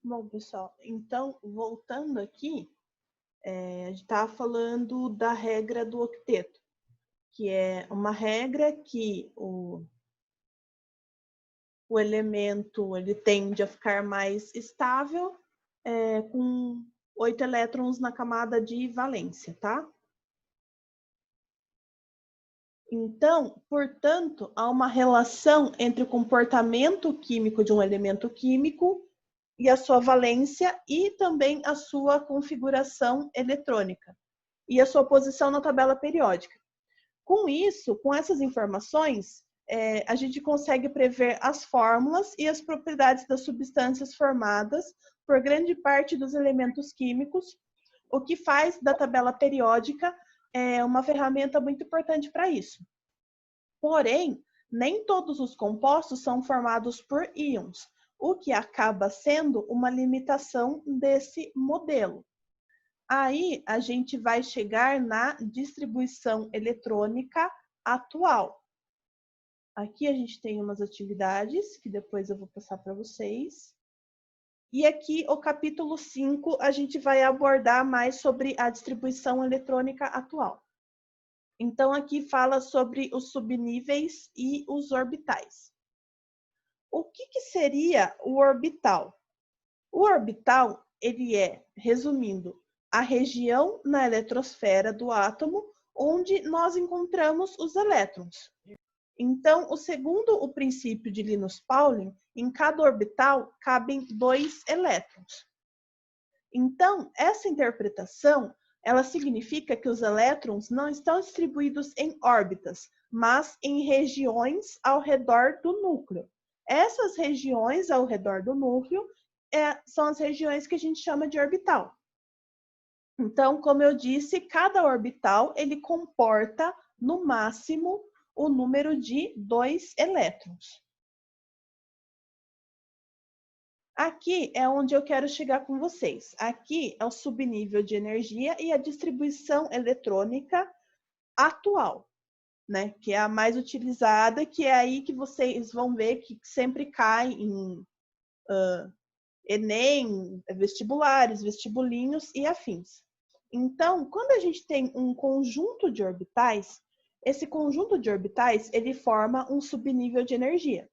Bom, pessoal, então, voltando aqui, a gente estava falando da regra do octeto, que é uma regra que o elemento ele tende a ficar mais estável, com 8 elétrons na camada de valência, tá? Então, portanto, há uma relação entre o comportamento químico de um elemento químico e a sua valência e também a sua configuração eletrônica e a sua posição na tabela periódica. Com isso, com essas informações, a gente consegue prever as fórmulas e as propriedades das substâncias formadas por grande parte dos elementos químicos, o que faz da tabela periódica uma ferramenta muito importante para isso. Porém, nem todos os compostos são formados por íons, o que acaba sendo uma limitação desse modelo. Aí a gente vai chegar na distribuição eletrônica atual. Aqui a gente tem umas atividades que depois eu vou passar para vocês. E aqui o capítulo 5 a gente vai abordar mais sobre a distribuição eletrônica atual. Então aqui fala sobre os subníveis e os orbitais. O que seria o orbital? O orbital, ele é, resumindo, a região na eletrosfera do átomo onde nós encontramos os elétrons. Então, segundo o princípio de Linus Pauling, em cada orbital cabem 2 elétrons. Então, essa interpretação, ela significa que os elétrons não estão distribuídos em órbitas, mas em regiões ao redor do núcleo. Essas regiões ao redor do núcleo são as regiões que a gente chama de orbital. Então, como eu disse, cada orbital ele comporta, no máximo, o número de 2 elétrons. Aqui é onde eu quero chegar com vocês. Aqui é o subnível de energia e a distribuição eletrônica atual, né? Que é a mais utilizada, que é aí que vocês vão ver que sempre cai em Enem, vestibulares, vestibulinhos e afins. Então, quando a gente tem um conjunto de orbitais, esse conjunto de orbitais, ele forma um subnível de energia.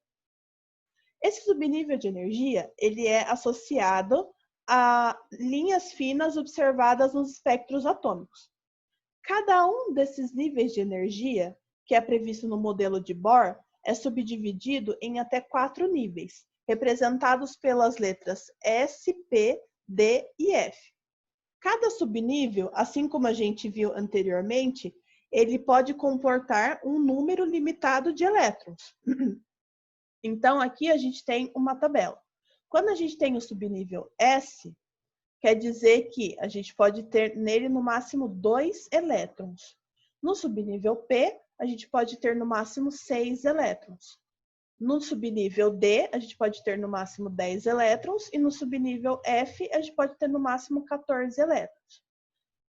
Esse subnível de energia, ele é associado a linhas finas observadas nos espectros atômicos. Cada um desses níveis de energia, que é previsto no modelo de Bohr, é subdividido em até 4 níveis, representados pelas letras S, P, D e F. Cada subnível, assim como a gente viu anteriormente, ele pode comportar um número limitado de elétrons. Então, aqui a gente tem uma tabela. Quando a gente tem o subnível S, quer dizer que a gente pode ter nele no máximo 2 elétrons. No subnível P, a gente pode ter no máximo 6 elétrons. No subnível D, a gente pode ter no máximo 10 elétrons. E no subnível F, a gente pode ter no máximo 14 elétrons.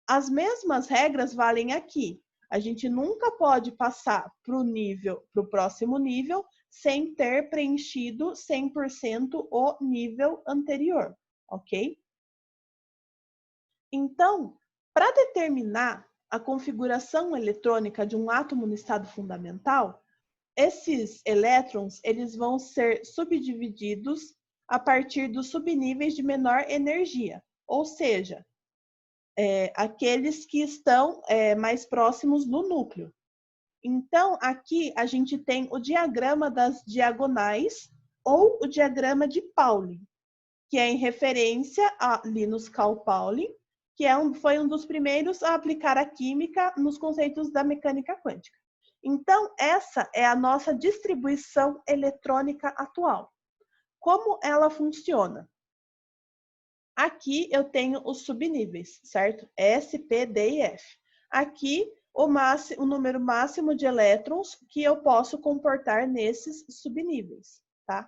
As mesmas regras valem aqui. A gente nunca pode passar para o próximo nível sem ter preenchido 100% o nível anterior, ok? Então, para determinar a configuração eletrônica de um átomo no estado fundamental, esses elétrons eles vão ser subdivididos a partir dos subníveis de menor energia, ou seja, aqueles que estão mais próximos do núcleo. Então, aqui a gente tem o diagrama das diagonais ou o diagrama de Pauling, que é em referência a Linus Carl Pauling, que foi um dos primeiros a aplicar a química nos conceitos da mecânica quântica. Então, essa é a nossa distribuição eletrônica atual. Como ela funciona? Aqui eu tenho os subníveis, certo? S, P, D e F. Aqui, o número máximo de elétrons que eu posso comportar nesses subníveis, tá?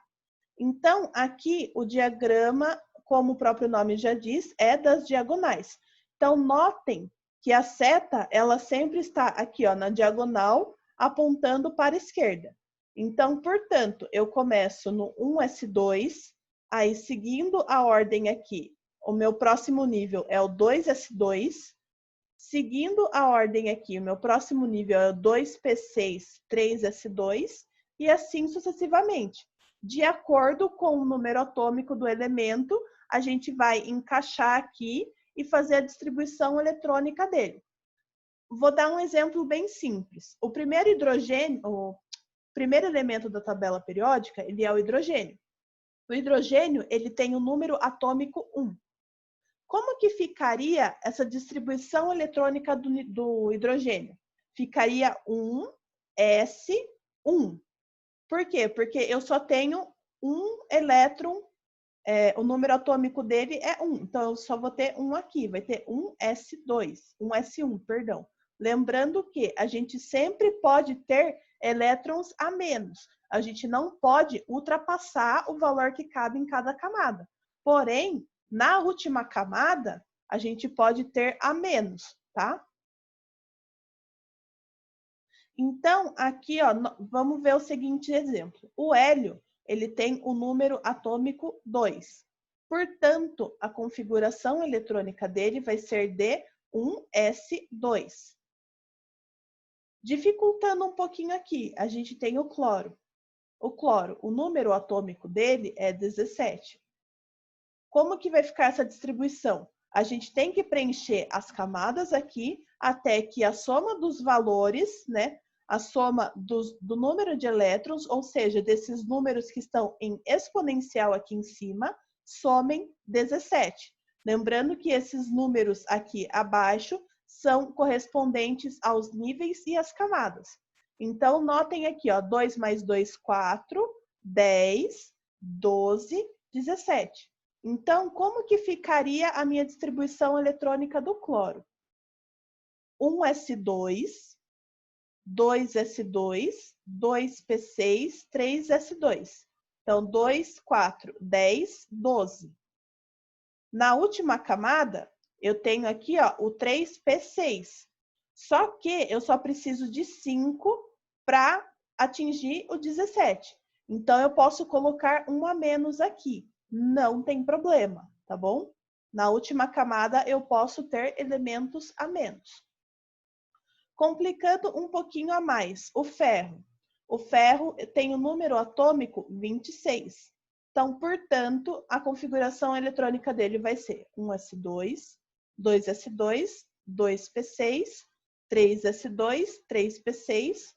Então, aqui o diagrama, como o próprio nome já diz, é das diagonais. Então, notem que a seta, ela sempre está aqui, ó, na diagonal, apontando para a esquerda. Então, portanto, eu começo no 1s2 Aí, seguindo a ordem aqui, o meu próximo nível é o 2s2. Seguindo a ordem aqui, o meu próximo nível é o 2p6, 3s2, e assim sucessivamente. De acordo com o número atômico do elemento, a gente vai encaixar aqui e fazer a distribuição eletrônica dele. Vou dar um exemplo bem simples. O primeiro elemento da tabela periódica, ele é o hidrogênio. O hidrogênio, ele tem o número atômico 1. Como que ficaria essa distribuição eletrônica do hidrogênio? Ficaria 1s1. Por quê? Porque eu só tenho um elétron, o número atômico dele é 1. Então, eu só vou ter um aqui, vai ter 1s2, 1s1, perdão. Lembrando que a gente sempre pode ter elétrons a menos. A gente não pode ultrapassar o valor que cabe em cada camada. Porém, na última camada, a gente pode ter a menos, tá? Então, aqui, ó, vamos ver o seguinte exemplo. O hélio, ele tem o número atômico 2. Portanto, a configuração eletrônica dele vai ser de 1s2. Dificultando um pouquinho aqui, a gente tem o cloro. O cloro, o número atômico dele é 17. Como que vai ficar essa distribuição? A gente tem que preencher as camadas aqui até que a soma dos valores, né? A soma do número de elétrons, ou seja, desses números que estão em exponencial aqui em cima, somem 17. Lembrando que esses números aqui abaixo são correspondentes aos níveis e às camadas. Então, notem aqui, ó, 2 mais 2, 4, 10, 12, 17. Então, como que ficaria a minha distribuição eletrônica do cloro? 1s2, 2s2, 2p6, 3s2. Então, 2, 4, 10, 12. Na última camada, eu tenho aqui, ó, o 3p6. Só que eu só preciso de 5 para atingir o 17. Então, eu posso colocar um a menos aqui. Não tem problema, tá bom? Na última camada, eu posso ter elementos a menos. Complicando um pouquinho a mais, o ferro. O ferro tem o número atômico 26. Então, portanto, a configuração eletrônica dele vai ser 1s2, 2s2, 2p6, 3s2, 3p6,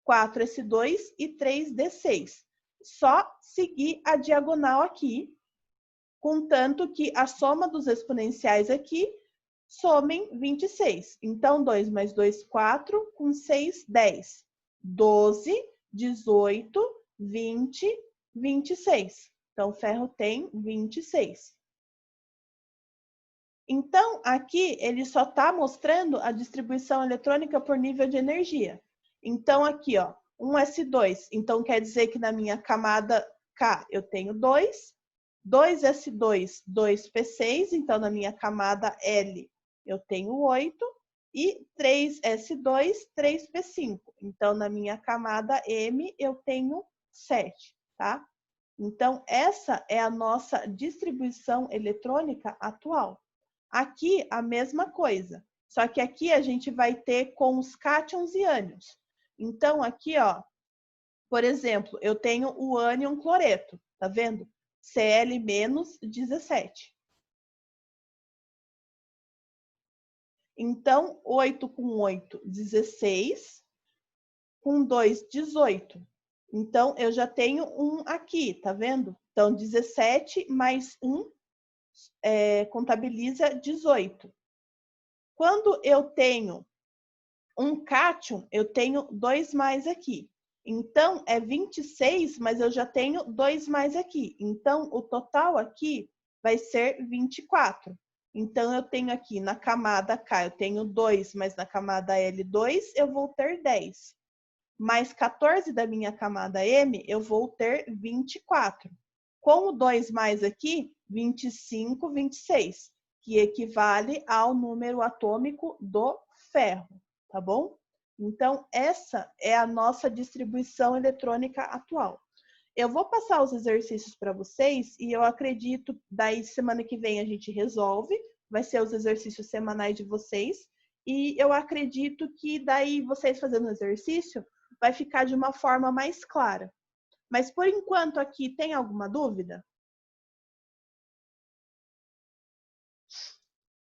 4s2 e 3d6. Só seguir a diagonal aqui, contanto que a soma dos exponenciais aqui somem 26. Então, 2 mais 2, 4, com 6, 10. 12, 18, 20, 26. Então, o ferro tem 26. Então, aqui ele só está mostrando a distribuição eletrônica por nível de energia. Então, aqui, ó, 1s2. Então, quer dizer que na minha camada K eu tenho 2. 2s2, 2p6. Então, na minha camada L eu tenho 8. E 3s2, 3p5. Então, na minha camada M eu tenho 7, tá? Então, essa é a nossa distribuição eletrônica atual. Aqui, a mesma coisa. Só que aqui a gente vai ter com os cátions e ânions. Então, aqui, ó, por exemplo, eu tenho o ânion cloreto, tá vendo? Cl menos 17. Então, 8 com 8, 16. Com 2, 18. Então, eu já tenho um aqui, tá vendo? Então, 17 mais 1 contabiliza 18. Quando eu tenho um cátion, eu tenho 2 mais aqui. Então, é 26, mas eu já tenho 2 mais aqui. Então, o total aqui vai ser 24. Então, eu tenho aqui na camada K, eu tenho 2, mas na camada L2 eu vou ter 10. Mais 14 da minha camada M, eu vou ter 24. Com o 2 mais aqui, 25, 26, que equivale ao número atômico do ferro, tá bom? Então, essa é a nossa distribuição eletrônica atual. Eu vou passar os exercícios para vocês e eu acredito, daí semana que vem a gente resolve, vai ser os exercícios semanais de vocês, e eu acredito que daí vocês fazendo o exercício vai ficar de uma forma mais clara. Mas por enquanto aqui tem alguma dúvida?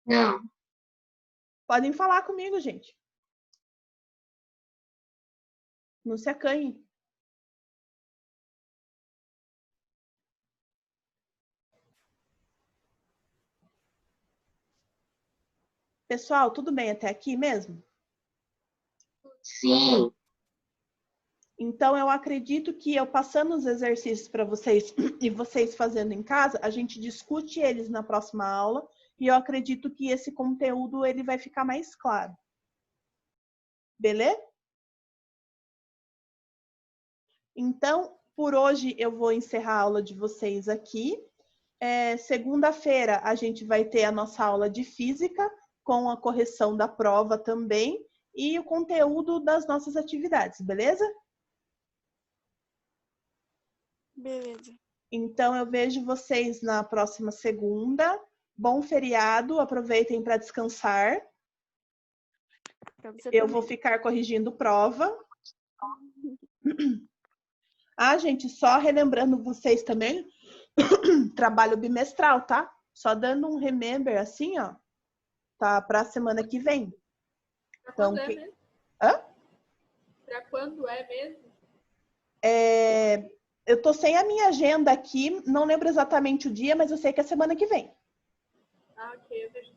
Não. Podem falar comigo, gente. Não se acanhe. Pessoal, tudo bem até aqui mesmo? Sim. Então, eu acredito que eu passando os exercícios para vocês e vocês fazendo em casa, a gente discute eles na próxima aula e eu acredito que esse conteúdo ele vai ficar mais claro. Beleza? Então, por hoje eu vou encerrar a aula de vocês aqui. Segunda-feira a gente vai ter a nossa aula de física com a correção da prova também e o conteúdo das nossas atividades, beleza? Beleza. Então, eu vejo vocês na próxima segunda. Bom feriado, aproveitem para descansar. Eu vou ficar corrigindo prova. Ah, gente, só relembrando vocês também, trabalho bimestral, tá? Só dando um remember assim, ó, tá? Para a semana que vem. Pra Então, quando é mesmo? Hã? Pra quando é mesmo? Eu tô sem a minha agenda aqui, não lembro exatamente o dia, mas eu sei que é semana que vem. Ah, ok, eu vejo.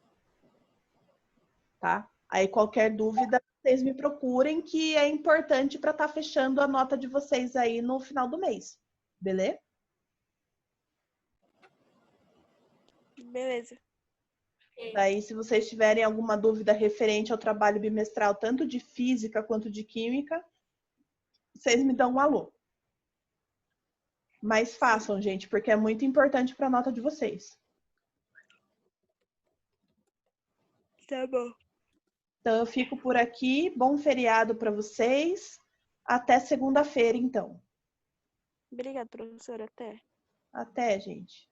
Tá? Aí qualquer dúvida, vocês me procurem, que é importante para estar fechando a nota de vocês aí no final do mês. Beleza? Beleza. Daí, se vocês tiverem alguma dúvida referente ao trabalho bimestral, tanto de física quanto de química, vocês me dão um alô. Mas façam, gente, porque é muito importante para a nota de vocês. Tá bom. Então, eu fico por aqui. Bom feriado para vocês. Até segunda-feira, então. Obrigada, professora. Até. Até, gente.